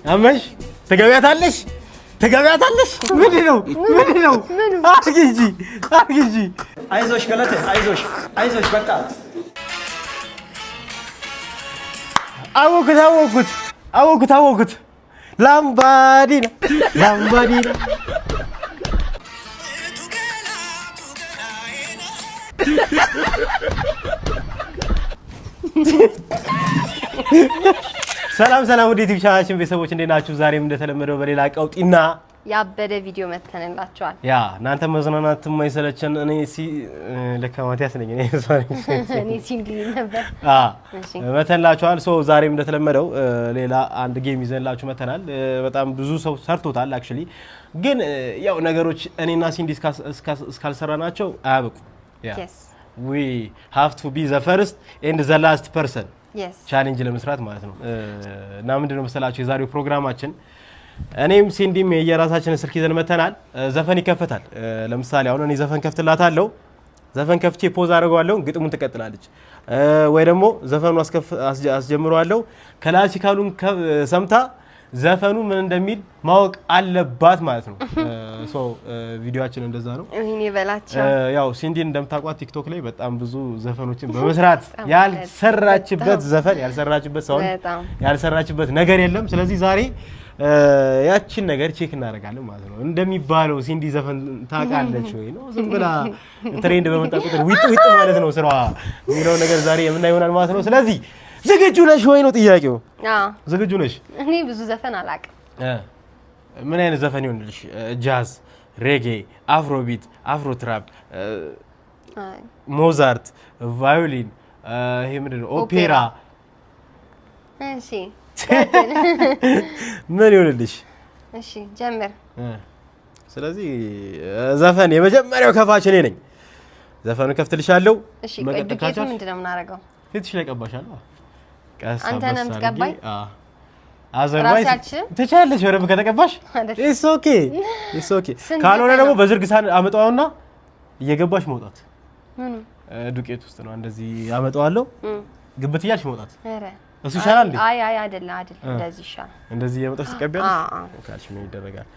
አመሽ ተገበያታለሽ ምንድነው አርጊጂ አይዞሽ ገለቴ አይዞሽ በቃ አወኩት ላምባዲና ሰላም ወደ ዩቲዩብ ቻናላችን ቤተሰቦች እንዴት ናችሁ? ዛሬም እንደተለመደው በሌላ ቀውጢና ያበደ ቪዲዮ መተንላችኋል። ያ እናንተ መዝናናት የማይሰለቸን እኔ ለካማቲያስ ነኝ እኔ ሲንግሊ ነበር መተንላችኋል። ሶ ዛሬም እንደተለመደው ሌላ አንድ ጌም ይዘንላችሁ መተናል። በጣም ብዙ ሰው ሰርቶታል አክቹሊ፣ ግን ያው ነገሮች እኔና ሲንዲ እስካልሰራናቸው አያበቁ። ያ we have to be the first and the last person ቻሌንጅ ለመስራት ማለት ነው። እና ምንድነው መሰላችሁ የዛሬው ፕሮግራማችን እኔም ሲንዲም የራሳችንን ስልክ ይዘን መተናል። ዘፈን ይከፈታል። ለምሳሌ አሁን እኔ ዘፈን ከፍትላታለሁ። ዘፈን ከፍቼ ፖዝ አደርገዋለሁ፣ ግጥሙን ትቀጥላለች። ወይ ደግሞ ዘፈኑ አስጀምረዋለሁ። ክላሲካሉን ሰምታ ዘፈኑ ምን እንደሚል ማወቅ አለባት ማለት ነው። ሶ ቪዲዮአችን እንደዛ ነው። እኔ በላቸው ያው ሲንዲን እንደምታውቋት ቲክቶክ ላይ በጣም ብዙ ዘፈኖችን በመስራት ያልሰራችበት ዘፈን ያልሰራችበት ነገር የለም። ስለዚህ ዛሬ ያቺን ነገር ቼክ እናደርጋለን ማለት ነው። እንደሚባለው ሲንዲ ዘፈን ታውቃለች ወይ ነው? ዝም ብላ ትሬንድ በመጣ ቁጥር ዊጥ ማለት ነው ስራዋ የሚለው ነገር ዛሬ የምናየው ይሆናል ማለት ነው። ስለዚህ ዝግጁ ነሽ ወይ ነው ጥያቄው? ዝግጁ ነሽ? እኔ ብዙ ዘፈን አላውቅም። ምን አይነት ዘፈን ይሆንልሽ? ጃዝ፣ ሬጌ፣ አፍሮቢት፣ አፍሮ ትራፕ፣ ሞዛርት፣ ቫዮሊን፣ ይሄ ምንድን ነው ኦፔራ? እሺ ምን ይሆንልሽ? እሺ ጀምር። ስለዚህ ዘፈን የመጀመሪያው ከፋች እኔ ነኝ። ዘፈኑን ከፍትልሻለሁ። እሺ ዱቄቱ ምንድነው የምናደርገው? ፊትሽ ላይ ቀባሻለሁ። አንተ ነህ የምትቀባኝ? አዘርባይስ ትችያለሽ። ወረብ ከተቀባሽ ኢትስ ኦኬ። ካልሆነ ደግሞ በዝርግ ሳህን አመጣውና እየገባሽ መውጣት። ዱቄት ውስጥ ነው እንደዚህ አመጣዋለሁ። ግብት እያልሽ መውጣት። እሱ ይሻላል እንዴ? አይ አይደለም። እንደዚህ ይሻላል። እንደዚህ የመጣሽ ትቀበያለሽ? ካልሽ ምን ይደረጋል?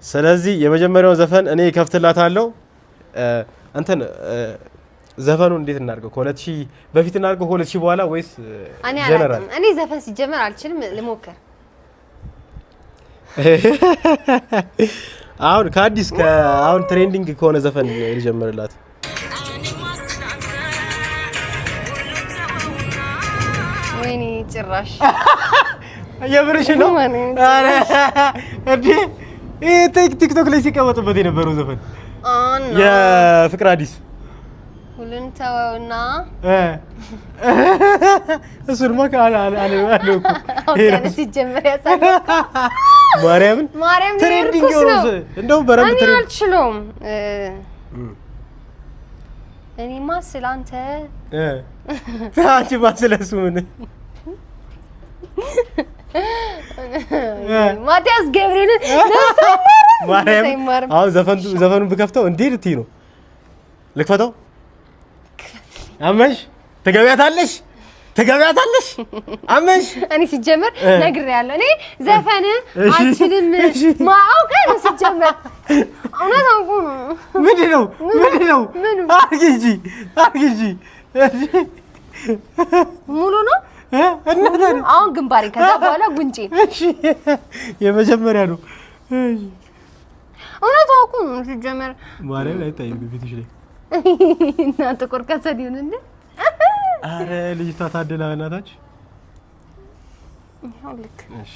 ስለዚህ የመጀመሪያው ዘፈን እኔ ከፍትላታለሁ። አንተን ዘፈኑ እንዴት እናድርገው? ከ2000 በፊት እናድርገው ከ2000 በኋላ ወይስ ጀነራል? እኔ ዘፈን ሲጀመር አልችልም፣ ልሞክር። አሁን ከአዲስ አሁን ትሬንዲንግ ከሆነ ዘፈን ልጀምርላት። ወይኔ ጭራሽ የብርሽ ነው። አረ እንዴ ቲክቶክ ላይ ሲቀመጥበት የነበረው ዘፈን የፍቅር አዲስ ሁሉን ተወውና እሱንማ አለው እኮ ሲጀመር ያሳለ ማርያም ትሬንዲንግ ነው። እንደው በረም ትሬንዲንግ አልችለውም። እኔማ ስላንተ አንቺ ባስለሱ ምን ማቲያስ ገብሬን ማርያም አሁን ዘፈኑን ብከፍተው እንዴት ልትይ ነው? ልክፈተው? አመሽ ትገበያታለሽ አመሽ። እኔ ሲጀመር ነግሬያለሁ። እኔ ዘፈን አልችልም ማውቀው ነው ሲጀመር። እውነት አውቁ ነው። ምንድነው አርጊጂ ሙሉ ነው አሁን ግንባሬ፣ ከዛ በኋላ ጉንጬ። እሺ የመጀመሪያ ነው። እውነት አውቁ ነው ሲጀመር። ማርያም ላይ ታይም ቢፊትሽ ላይ እና ጥቁር ከሰል ይሁን እንዴ? አረ ልጅቷ ታደላ እናታች። ይኸው ልክ። እሺ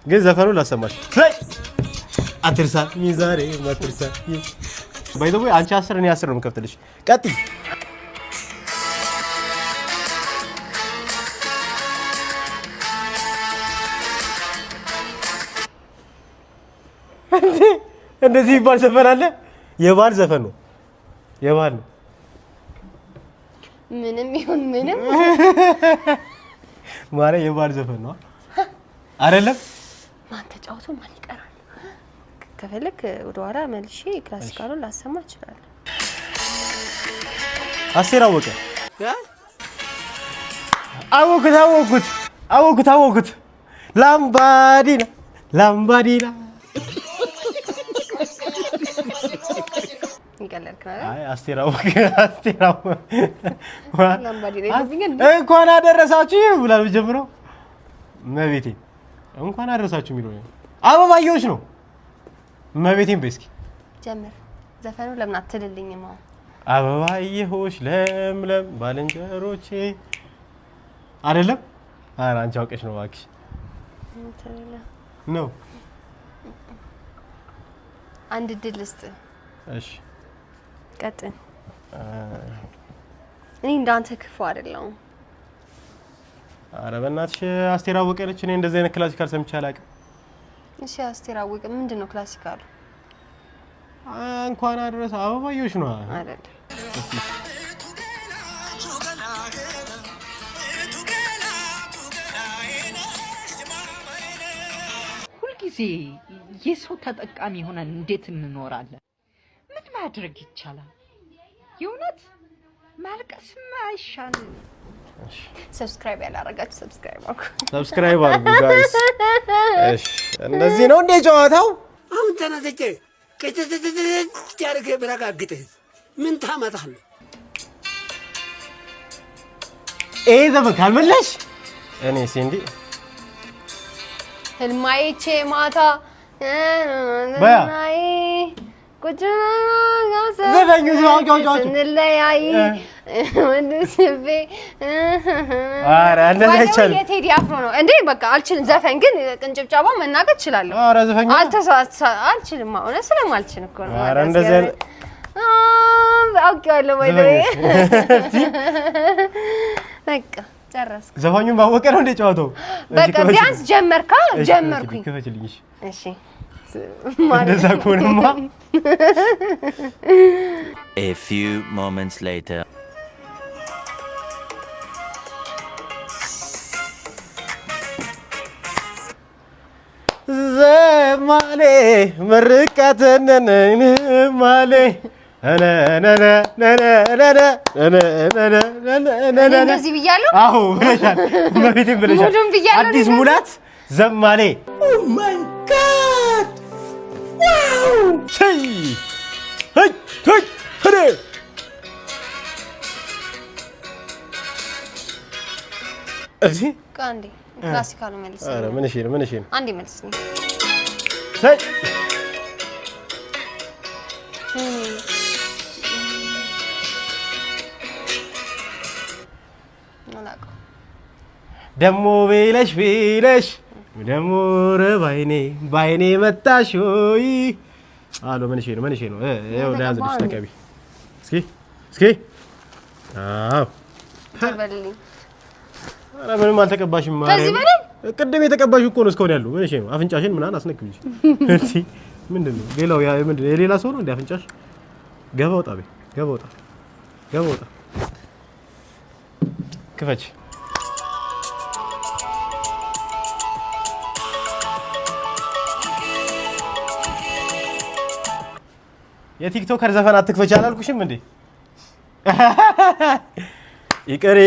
ግን ዘፈኑን ላሰማሽ። አትርሳ ሚዛሬ ማትርሳ ባይዘው አንቺ 10 እኔ 10 ነው የምከፍትልሽ። ቀጥይ። እንደዚህ ይባል ዘፈን አለ? የባል ዘፈን ነው። የባል ነው። ምንም ይሁን ምንም ማረ የባል ዘፈን ነው አይደለም? ማን ተጫውቶ ማን ይቀራል? ከፈለክ ወደ ኋላ መልሼ ክላሲካሉን ላሰማ እችላለሁ። አስቴር አወቀ። አወኩት ላምባዲና ላምባዲና አስቴራው እንኳን አደረሳችሁ ብላ ጀምረው መቤቴ እንኳን አደረሳችሁ የሚለው አበባየሁሽ ነው። መቤቴን በስኪ ጀምር ዘፈኑ ለምን አትልልኝም? አበባየሁሽ ለምለም ባልንጀሮቼ አይደለም። ኧረ አንቺ አውቀሽ ነው እባክሽ ነው። አንድ ድል እስጥ። እሺ ቀጥል። እኔ እንዳንተ ክፉ አይደለሁም። ኧረ በእናትሽ አስቴር አወቀ ነች። እኔ እንደዚህ አይነት ክላሲካል ሰምቼ አላውቅም። እሺ አስቴር አወቀ ምንድነው ክላሲካሉ? እንኳን አደረሰ አበባየሁሽ ነው አይደል? ሁልጊዜ የሰው ተጠቃሚ ሆነን እንዴት እንኖራለን? ምን ማድረግ ይቻላል? የእውነት ማልቀስም አይሻልም? ሰብስክራይብ ያላረጋችሁ ሰብስክራይብ አድርጉ ጋይስ። እሺ እንደዚህ ነው እንደ ጨዋታው። አሁን ተነስቼ ያርገ ብረጋግጥህ ምን ታመጣለህ? ዘመን ካልመለሽ እኔ ሲንዲ ህልማይቼ ማታ ናይ ዘፈኙ ስንለያይ ወንድስቤ ኧረ እንደዛ አይቻልም። የቴዲ አፍሮ ነው እንዴ? በቃ አልችልም። ዘፈን ግን ቅንጭብጫባ መናገር እችላለሁ። ኧረ ዘፈኝ አልችልም። እውነት ስለማልችል እኮ ነው። ኧረ እንደዛ አውቄዋለሁ ወይ በቃ ጨረስኩ። ዘፋኙን ባወቀ ነው እንደ ጨዋታው። በቃ ቢያንስ ጀመርካ? ጀመርኩኝ። ክፈችልኝ። እሺ እንደዛ ከሆነማ A few moments later. ዘማሌ መርቃተነነ ማሌ እንደዚህ ብያለሁ። አዎ ብለሻል። መቤቴን ብለሻል። አዲስ ሙላት ዘማሌ ኦ ማይ ጋድ ዋው ሸይ ሄይ ሄይ ሄደ እዚህ ቃንዴ ክላሲካሉ መልስ። ኧረ ምን እሺ ነው አንዴ መልስ ነው። ሸይ ደሞ ቢለሽ ደሞ ባይኔ መጣሽ ሆይ አሎ ምን እሺ ነው ይኸው ለያዝልሽ ተቀቢ እስኪ አዎ ተበልልኝ። ኧረ ምንም አልተቀባሽም ማለት ከዚህ በላይ ቅድም የተቀባሽ እኮ ነው እስካሁን ያለው ምን እሺ ነው አፍንጫሽን ምናምን አስነክብልሽ እንዴ ምንድነው ሌላው ያ ምንድነው የሌላ ሰው ነው እንዴ አፍንጫሽ ገባ ወጣ ክፈች የቲክቶከር ዘፈን አትክፈች አላልኩሽም እንዴ? ይቅር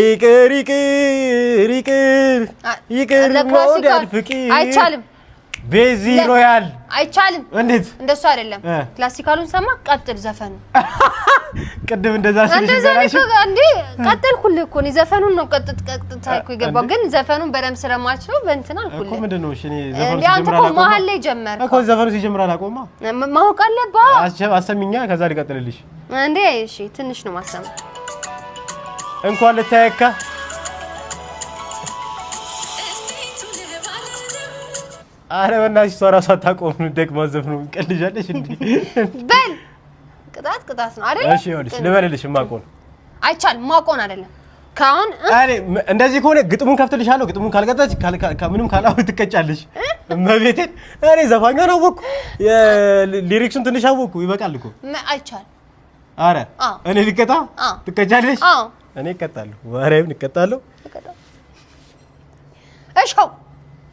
መውደድ ፍቅር አይቻልም። ቤዚ ሮያል አይቻልም። እንዴት እንደሱ አይደለም። ክላሲካሉን ሰማ ቀጥል ዘፈኑ ቅድም እንደዛ እንዴ ቀጥልኩልህ እኮ ነው። ዘፈኑን ነው ቀጥታ እኮ የገባው ግን ዘፈኑን በደምብ ስለማልችለው በእንትና አልኩልህ እኮ ምንድነው? እሺ እኔ ዘፈኑ ሲጀምር አላቆማ መሀል ላይ ጀመርኩ እኮ ዘፈኑ ሲጀምር አላቆማ ማወቅ አለብህ። አሰሚኛ ከዛ ሊቀጥልልሽ እንዴ እሺ ትንሽ ነው ማሰማ እንኳን ልታየካ አረ በእናትሽ እሷ እራሷ አታቆም ደግማ ዘፈኑ እንቀልጃለሽ እንዴ በል ቅጣት ነው አይደል? እሺ ይኸውልሽ ልበልልሽ ማቆን አይቻልም። ማቆን አይደለም ካሁን አሬ እንደዚህ ከሆነ ግጥሙን ከፍትልሻለሁ። ግጥሙን ካልቀጣች ምንም ካላው ትቀጫለሽ። መቤቴን አሬ ዘፋኛን አወኩ የሊሪክሱን ትንሽ አወኩ። ይበቃል እኮ አይቻልም። አረ እኔ ልቀጣ ትቀጫለሽ? እኔ እቀጣለሁ። ማርያምን እቀጣለሁ።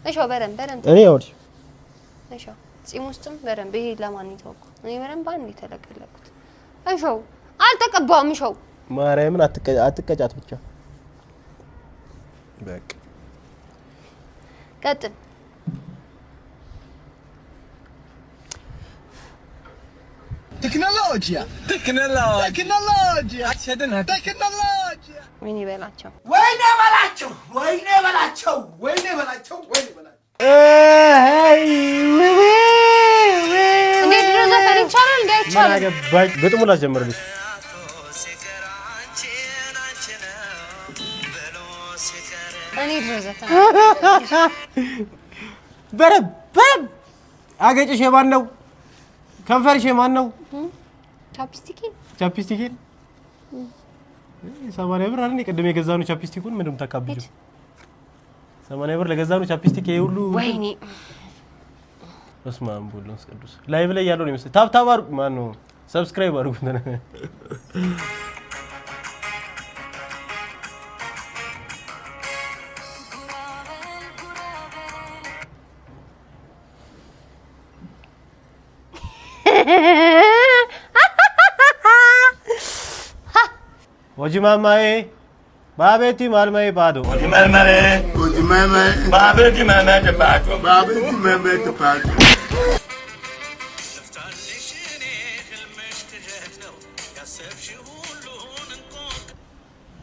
እሺ በደንብ እኔ ይኸውልሽ እሺ ጺም ውስጥም በደንብ ይሄ ለማን ይተውኩ እኔ በደንብ አንዴ ተለቀለኩት። እሺ አልተቀባም። እሺ ማርያምን አትቀጫት ብቻ በቃ ቀጥል። Tecnologia. ወይኔ በላቸው እንዴ ድሮ ዘፈን ይቻላል እንዴ ምን አገባኝ ግጥሙ ላስጀምርልሽ እኔ ድሮ ዘፈን በረብ አገጭሽ የማን ነው ከንፈርሽ የማን ነው ቻፕስቲኬን 80 ብር አይደል ቅድም የገዛነው ቻፕስቲኩን ምንም ተካብጁ 80 ብር ለገዛነው ቻፕስቲክ ሁሉ ወይኔ በስማም ቦሎስ ቅዱስ ላይቭ ላይ ያለው ነው መሰለኝ ታፕ አድርጉ ማን ነው ሰብስክራይብ አድርጉ ወጂ ማማዬ ባቤቲ ማልማዬ ባዶ ወጂ ማማዬ ባቤቲ ማማዬ ባዶ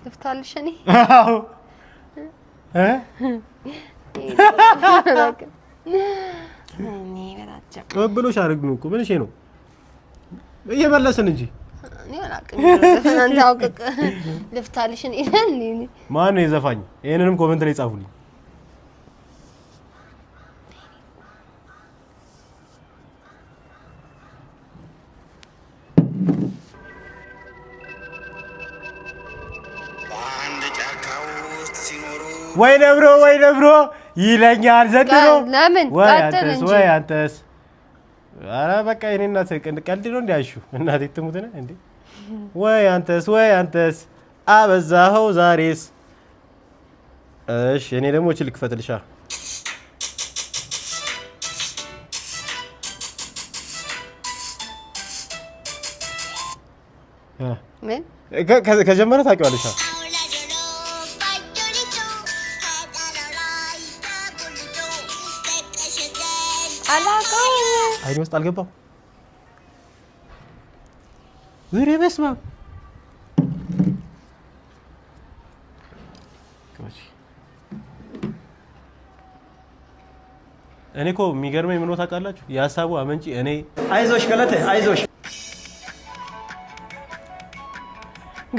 ልፍታልሽ እኔ እኔ በላቸው ቅብብሎሽ አድርግኑ እኮ ምን እሺ ነው እየመለስን እንጂ እኔ አላውቅም ዘፈን ታውቀቅ ልፍታልሽ እኔ ማን ነው የዘፋኝ ይሄንንም ኮሜንት ላይ ጻፉልኝ ወይ ነብሮ ይለኛል ዘንድሮ ለምን ወይ አንተስ አረ በቃ እኔ እናት ቀልድ ነው እንዲያሹ እናቴ ትሙትና እንዴ ወይ አንተስ አበዛኸው ዛሬስ እሺ እኔ ደግሞ እቺ ልክፈትልሻ ምን ከጀመረ ታውቂዋለሽ አላውቀውም አይኔ ውስጥ አልገባም ወሬ በስማ እኔ እኮ የሚገርመኝ ምን ታውቃላችሁ የሀሳቡ አመንጪ እኔ አይዞሽ ገለቴ አይዞሽ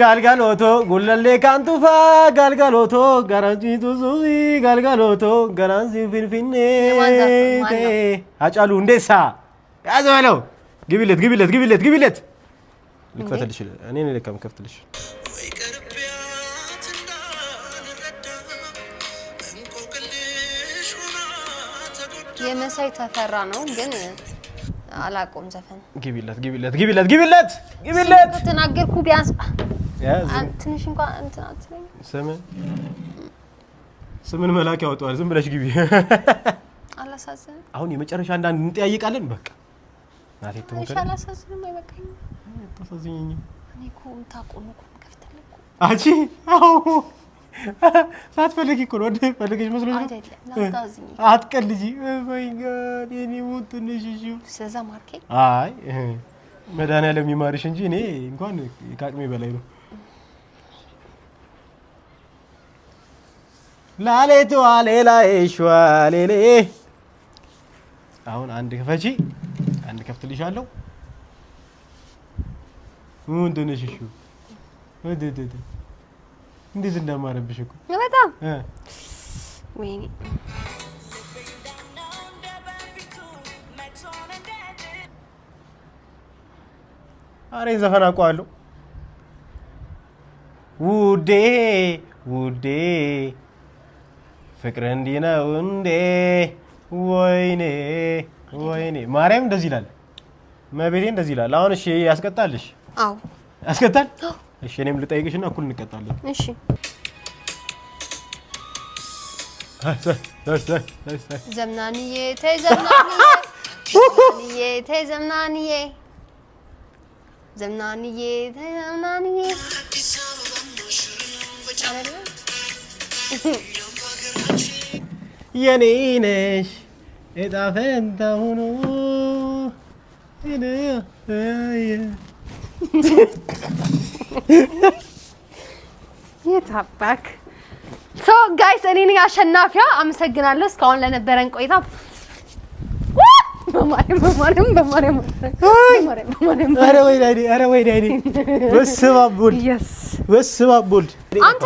ጋልጋሎቶ ጉለሌ ካንቱፋ ጋልጋሎቶ ጋራንጂ ቱዙ ጋልጋሎቶ ጋራንጂ ፊንፊኔ አጫሉ እንዴሳ ያዘለው ግቢለት ልክፈትልሽ እኔ ነኝ ለካም ከፍትልሽ የመሳይ ተፈራ ነው ግን አላውቀውም ዘፈን ግቢለት ተናገርኩ ቢያንስ ያዝ ትንሽ እንኳን እንትን አትለኝ ስምን መላክ ያወጣዋል ዝም ብለሽ ግቢ አላሳዝንም አሁን የመጨረሻ አንዳንድ እንጠያይቃለን በቃ ናቴ ተሞከረ አላሳዝንም አይበቃኝ ተሳዝኝኝ እኔ እኮ ታቆም እኮ ከፍተልኩ አንቺ አዎ ሳትፈልጊ እኮ ነው ፈልገሽ መስሎሽ ነው አይደለም አትቀልጂ ማይ ጋድ የኔ ሙት ነሽሽ ስለዛ ማርኬት አይ መድኃኒዓለም ይማርሽ እንጂ እኔ እንኳን ከአቅሜ በላይ ነው ላሌቱ አሌላ ይሽዋሌሌ አሁን አንድ ከፈቺ አንድ ከፍትልሻለሁ ምንድን ነሽ እሺ ወደደደ እንዴት እንደማረብሽ እኮ በጣም ወይኔ አሬ ዘፈን አውቀዋለሁ ውዴ ፍቅር እንዲህ ነው እንዴ ወይኔ ማርያም እንደዚህ ይላል መቤቴ እንደዚህ ይላል አሁን እሺ ያስቀጣልሽ አዎ ያስቀጣል እሺ እኔም ልጠይቅሽና እኩል እንቀጣለን እሺ ዘምናንዬ ተይ ዘምናንዬ የኔ ነሽ እጣ ፈንታ ሆኖ የታባክ ሶ ጋይስ እኔ ነኝ አሸናፊያ። አመሰግናለሁ እስካሁን ለነበረን ቆይታ። በማርያም ኧረ ወይ ዳይዲ በስመ አብ ወልድ አንተ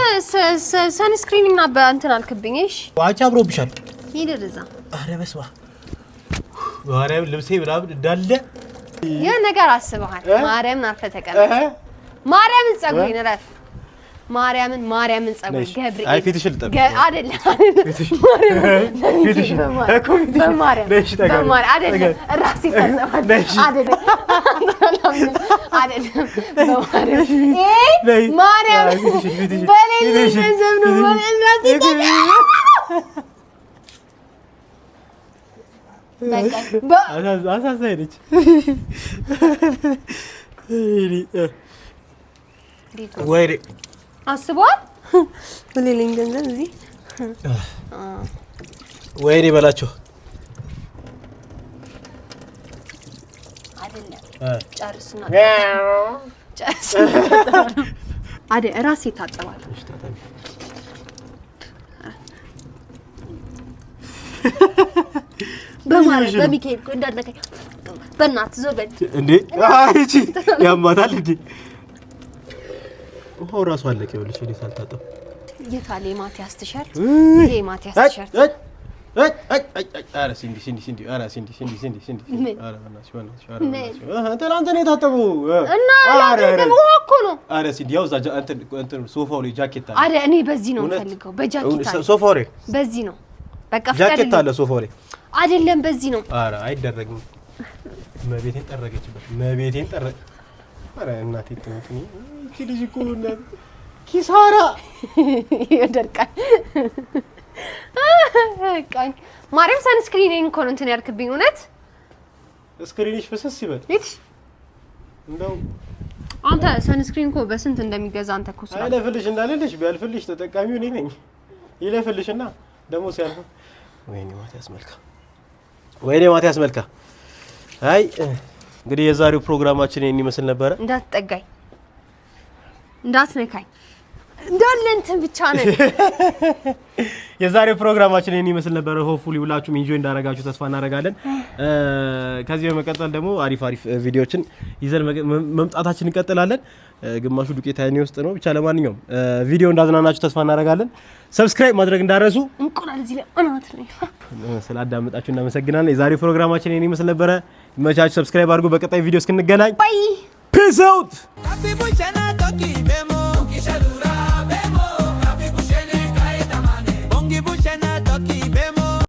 ሰንስክሪን እና በእንትን አልክብኝ። እሺ ዋቻ አብሮብሻል። ሂድ እዛ። ኧረ በስመ አብ ማርያም ልብሴ ምናምን እንዳለ የነገር አስበሃል። ማርያምን አርፈህ ተቀመጥ። ማርያምን ጸጉሬን እረፍ። ማርያምን ጸጉሬን ገብርኤል አይ ፊትሽን ልጠብ አይደለም አይደለም ራሴ ተጸባል አይደለም ማርያም በሌሊት ገንዘብ ነው ራሴ አሳሳይነች ወይኔ አስቧል። በሌሊት ገንዘብ እዚህ ወይኔ በላቸው አይደለም ጨርስና አይደል ራሴ ታጠባል። በማርያም በሚካኤል እንዳልነካኝ በእናትህ ዞር በል እንዴ! አይቺ ያማታል እንዴ! ውሃው ራሱ አለቀ። ይኸውልሽ እኔ ሳልታጠብ የታለ ማቲያስ ቲሸርት? ይሄ ማቲያስ ቲሸርት ኧረ ሲንዲ ኧረ ሲንዲ ኧረ በእናትሽ ትናንት ነው የታጠበው እና ያደረገው እኮ ነው። ኧረ ሲንዲ ያው እዛ እንትን ሶፋው ላይ ጃኬት አለ። ኧረ እኔ በዚህ ነው የምፈልገው። በጃኬት አለ ሶፋው ላይ በዚህ ነው በቃ ጃኬት አለ ሶፋው ላይ አይደለም በዚህ ነው። ኧረ አይደረግም። መቤቴን ጠረገችበት መቤቴን ጠረገ። ኧረ እናቴ ትንትኒ እቺ ልጅ እኮ እናት ኪሳራ ይደርቃል። ቃኝ ማርያም ሰንስክሪኔን እኮ ነው እንትን ያርክብኝ። እውነት ስክሪንሽ ፍስስ ይበል እሺ። እንደው አንተ ሰንስክሪን እኮ በስንት እንደሚገዛ አንተ እኮ ስራ አይለፍልሽ እንዳለልሽ ቢያልፍልሽ ተጠቃሚው እኔ ነኝ። ይለፍልሽና ደግሞ ሲያልፍ ወይኔ ማቲያስ መልካ አይ እንግዲህ የዛሬው ፕሮግራማችን ይሄን ይመስል ነበር። እንዳትጠጋኝ እንዳትነካኝ እንዳለ እንትን ብቻ ነው። የዛሬው ፕሮግራማችን ይሄን ይመስል ነበር። ሆፕፉሊ ሁላችሁም ኢንጆይ እንዳደረጋችሁ ተስፋ እናደርጋለን። ከዚህ በመቀጠል ደግሞ አሪፍ ቪዲዮዎችን ይዘን መምጣታችን እንቀጥላለን። ግማሹ ዱቄት አይኔ ውስጥ ነው። ብቻ ለማንኛውም ቪዲዮ እንዳዝናናችሁ ተስፋ እናደርጋለን። ሰብስክራይብ ማድረግ እንዳረሱ እንቁላል እዚህ ላይ አናት ነው። ስላዳመጣችሁ እናመሰግናለን። የዛሬው ፕሮግራማችን ይሄን ይመስል ነበር። ይመቻችሁ። ሰብስክራይብ አድርጉ። በቀጣይ ቪዲዮ እስክንገናኝ ባይ ፒስ አውት